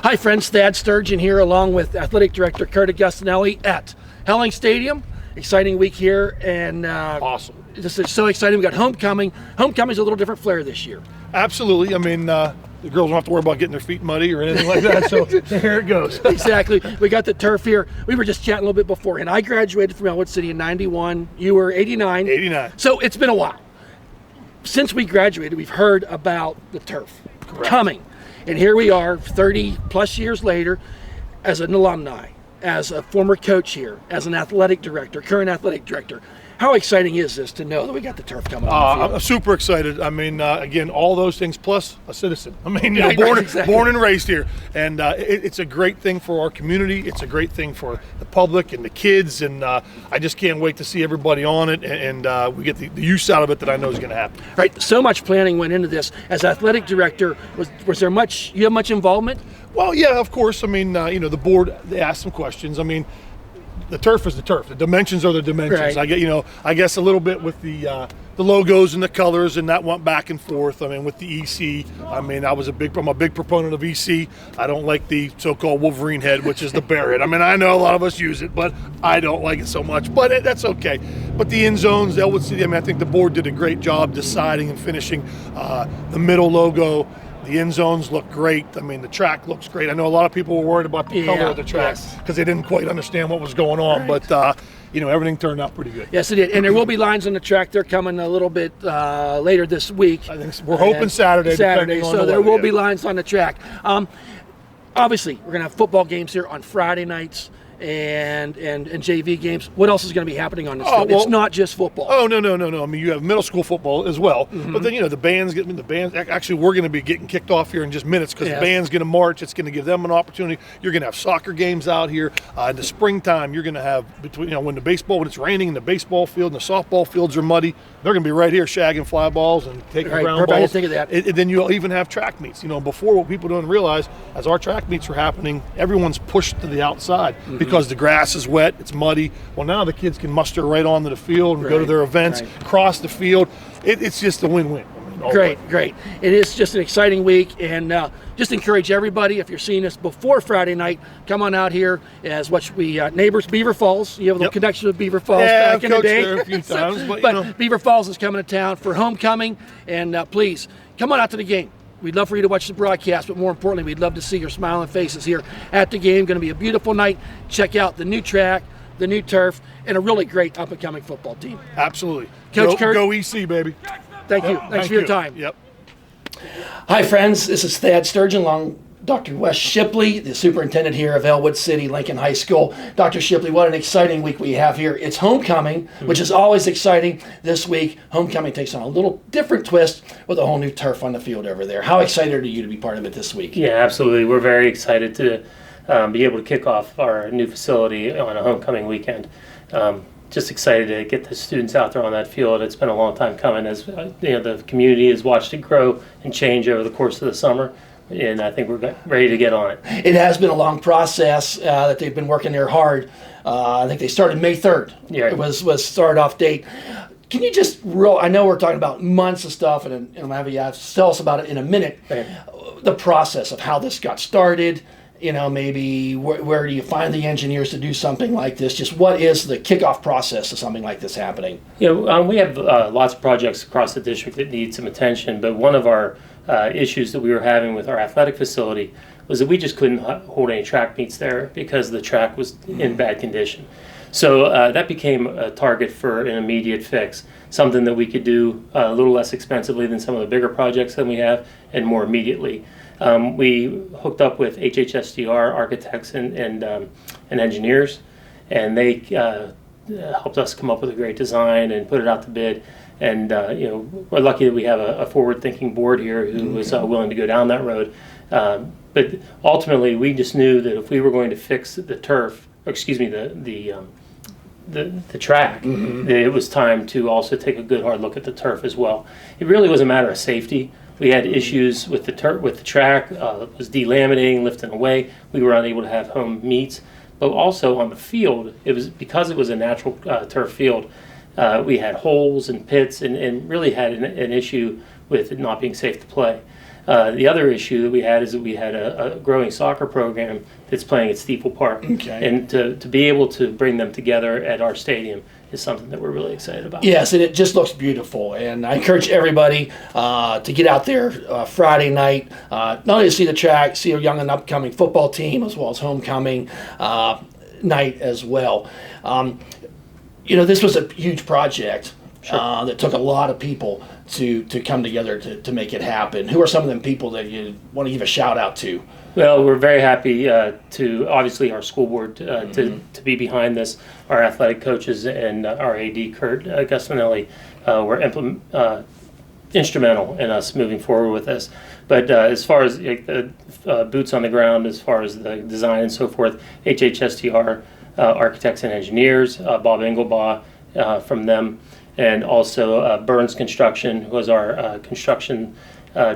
Hi friends, Thad Sturgeon here along with Athletic Director Kurt Augustinelli at Helling Stadium. Exciting week here, and awesome. This is so exciting. We got homecoming. Homecoming's a little different flair this year. Absolutely. I mean, the girls don't have to worry about getting their feet muddy or anything like that, so here it goes. Exactly. We got the turf here. We were just chatting a little bit before, and I graduated from Ellwood City in 91. You were 89. 89. So it's been a while. Since we graduated, we've heard about the turf coming. And here we are 30 plus years later as an alumni, as a former coach here, as an athletic director, current athletic director. How exciting is this to know that we got the turf coming on the field? I'm super excited. I mean, again, all those things plus a citizen. I mean, Exactly. born and raised here. And it's a great thing for our community. It's a great thing for the public and the kids. And I just can't wait to see everybody on it. And we get the use out of it that I know is going to happen. Right. So much planning went into this. As athletic director, was there much, you have much involvement? Well, yeah, of course. I mean, the board, they asked some questions. I mean, the turf is the turf. The dimensions are the dimensions. Right. I guess a little bit with the logos and the colors, and that went back and forth. I mean, with the EC, I'm a big proponent of EC. I don't like the so-called Wolverine head, which is the bear head. I mean, I know a lot of us use it, but I don't like it so much. But that's okay. But the end zones, Ellwood City, I think the board did a great job deciding and finishing the middle logo. The end zones look great. I mean, the track looks great. I know a lot of people were worried about the color of the track because they didn't quite understand what was going on. Right. But, everything turned out pretty good. Yes, it did. And there will be lines on the track. They're coming a little bit later this week. I think we're hoping Saturday. So there will be lines on the track. Obviously, we're going to have football games here on Friday nights. And JV games. What else is going to be happening on this field? It's not just football. Oh, no. I mean, you have middle school football as well. Mm-hmm. But then, the bands. Actually, we're going to be getting kicked off here in just minutes because the band's going to march. It's going to give them an opportunity. You're going to have soccer games out here. In the springtime, you're going to have when it's raining and the baseball field and the softball fields are muddy, they're going to be right here shagging fly balls and taking ground balls. I didn't think of that. And then you'll even have track meets. Before, what people don't realize, as our track meets are happening, everyone's pushed to the outside. Mm-hmm. Because the grass is wet, it's muddy. Well, now the kids can muster right onto the field and go to their events, cross the field. It's just a win-win. Great. It is just an exciting week, and just encourage everybody, if you're seeing this before Friday night, come on out here as neighbors, Beaver Falls. You have a little connection with Beaver Falls back in the day. There a few times, but Beaver Falls is coming to town for homecoming, and please come on out to the game. We'd love for you to watch the broadcast, but more importantly, we'd love to see your smiling faces here at the game. Going to be a beautiful night. Check out the new track, the new turf, and a really great up-and-coming football team. Absolutely. Coach Kurt. Go EC, baby. Thank you. Thanks for your time. Yep. Hi, friends. This is Thad Sturgeon along Dr. Wes Shipley, the superintendent here of Ellwood City Lincoln High School. Dr. Shipley, what an exciting week we have here. It's homecoming, which is always exciting. This week, homecoming takes on a little different twist with a whole new turf on the field over there. How excited are you to be part of it this week? Yeah, absolutely. We're very excited to be able to kick off our new facility on a homecoming weekend. Just excited to get the students out there on that field. It's been a long time coming as the community has watched it grow and change over the course of the summer. And I think we're ready to get on it. It has been a long process that they've been working there hard. I think they started May 3rd. Yeah. It was start off date. Can you just I know we're talking about months of stuff, and I'm having you tell us about it in a minute. Okay. The process of how this got started. Maybe where do you find the engineers to do something like this? Just what is the kickoff process of something like this happening? We have lots of projects across the district that need some attention, but one of our issues that we were having with our athletic facility was that we just couldn't hold any track meets there because the track was in bad condition. So that became a target for an immediate fix, something that we could do a little less expensively than some of the bigger projects that we have and more immediately. We hooked up with HHSDR architects and engineers, and they helped us come up with a great design and put it out to bid. And we're lucky that we have a forward-thinking board here who was willing to go down that road. But ultimately, we just knew that if we were going to fix the turf, the track, that it was time to also take a good hard look at the turf as well. It really was a matter of safety. We had issues with the track. It was delaminating, lifting away. We were unable to have home meets. But also on the field, because it was a natural turf field, we had holes and pits and really had an issue with it not being safe to play. The other issue that we had is that we had a growing soccer program that's playing at Steeple Park. Okay. And to be able to bring them together at our stadium is something that we're really excited about. Yes, and it just looks beautiful. And I encourage everybody to get out there Friday night, not only to see the track, see a young and upcoming football team, as well as homecoming night as well. This was a huge project. Sure. That took a lot of people to come together to make it happen. Who are some of them people that you want to give a shout out to? Well, we're very happy to, obviously, our school board to be behind this. Our athletic coaches and our AD, Kurt Gustinelli, were instrumental in us moving forward with this. But as far as the boots on the ground, as far as the design and so forth, HHSTR, Architects and Engineers, Bob Engelbaugh from them, and also Burns Construction, who was our construction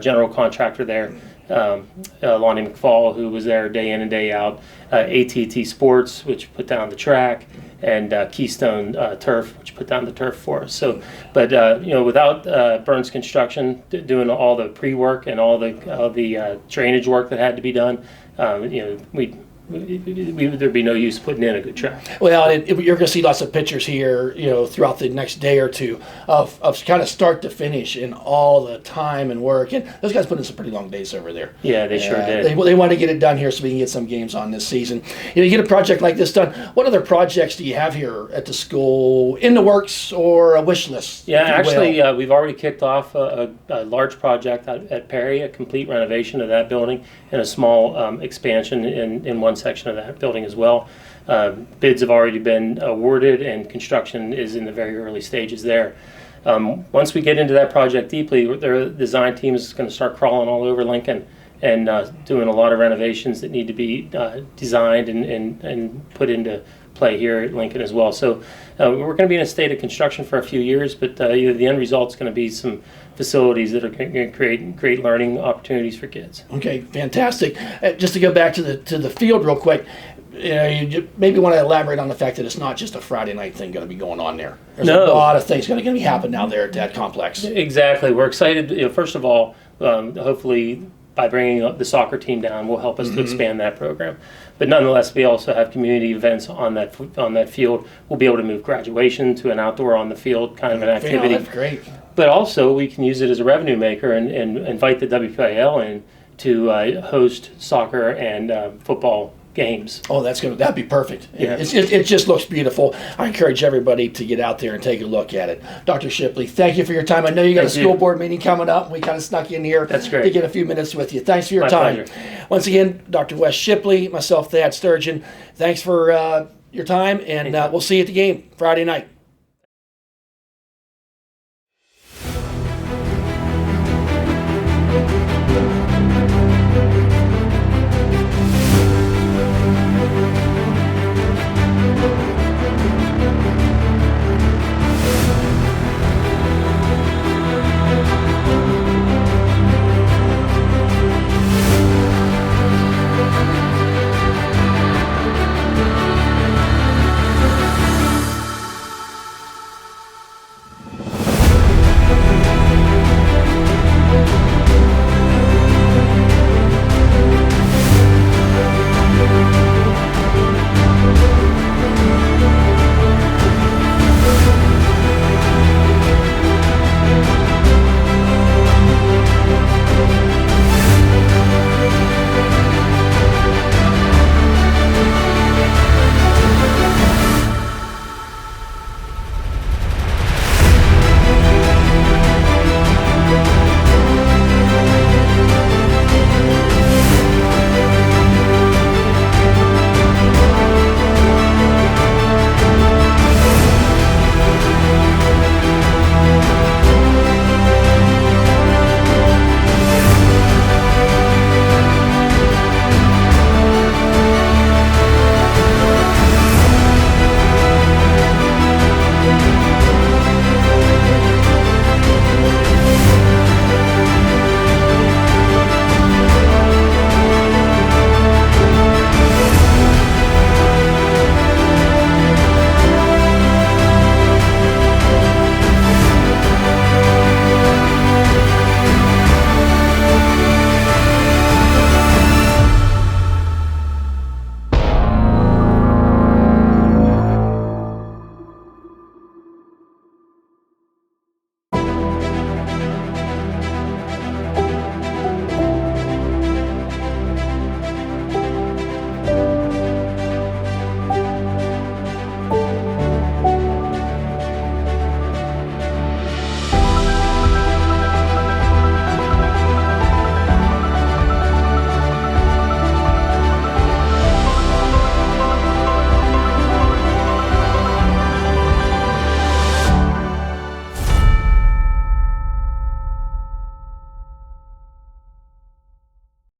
general contractor there. Lonnie McFall, who was there day in and day out, AT&T Sports, which put down the track, and Keystone Turf, which put down the turf for us. So, but without Burns Construction doing all the pre-work and all the drainage work that had to be done, there'd be no use putting in a good track. Well, you're going to see lots of pictures here, throughout the next day or two of kind of start to finish and all the time and work. And those guys put in some pretty long days over there. Yeah, they sure did. They want to get it done here so we can get some games on this season. You get a project like this done. What other projects do you have here at the school in the works or a wish list? Yeah, actually, we've already kicked off a large project at Perry, a complete renovation of that building and a small expansion in one section of that building as well. Bids have already been awarded and construction is in the very early stages there. Once we get into that project deeply, the design team is going to start crawling all over Lincoln and doing a lot of renovations that need to be designed and put into play here at Lincoln as well. So we're going to be in a state of construction for a few years, but the end result is going to be some facilities that are going to create great learning opportunities for kids. Okay, fantastic. Just to go back to the field real quick, you maybe want to elaborate on the fact that it's not just a Friday night thing going to be going on there. There's a lot of things going to be happening now there at that complex. Exactly. We're excited. First of all, hopefully by bringing up the soccer team down will help us to expand that program. But nonetheless, we also have community events on that field. We'll be able to move graduation to an outdoor on the field kind of an activity. That's great. But also we can use it as a revenue maker and invite the WPIL in to host soccer and football games. Oh, that'd be perfect. Yeah. It just looks beautiful. I encourage everybody to get out there and take a look at it. Dr. Shipley, thank you for your time. I know you got a school board meeting coming up. We kind of snuck in here. That's great. To get a few minutes with you. Thanks for your My time. pleasure. Once again, Dr. Wes Shipley, myself, Thad Sturgeon. Thanks for your time, and we'll see you at the game Friday night.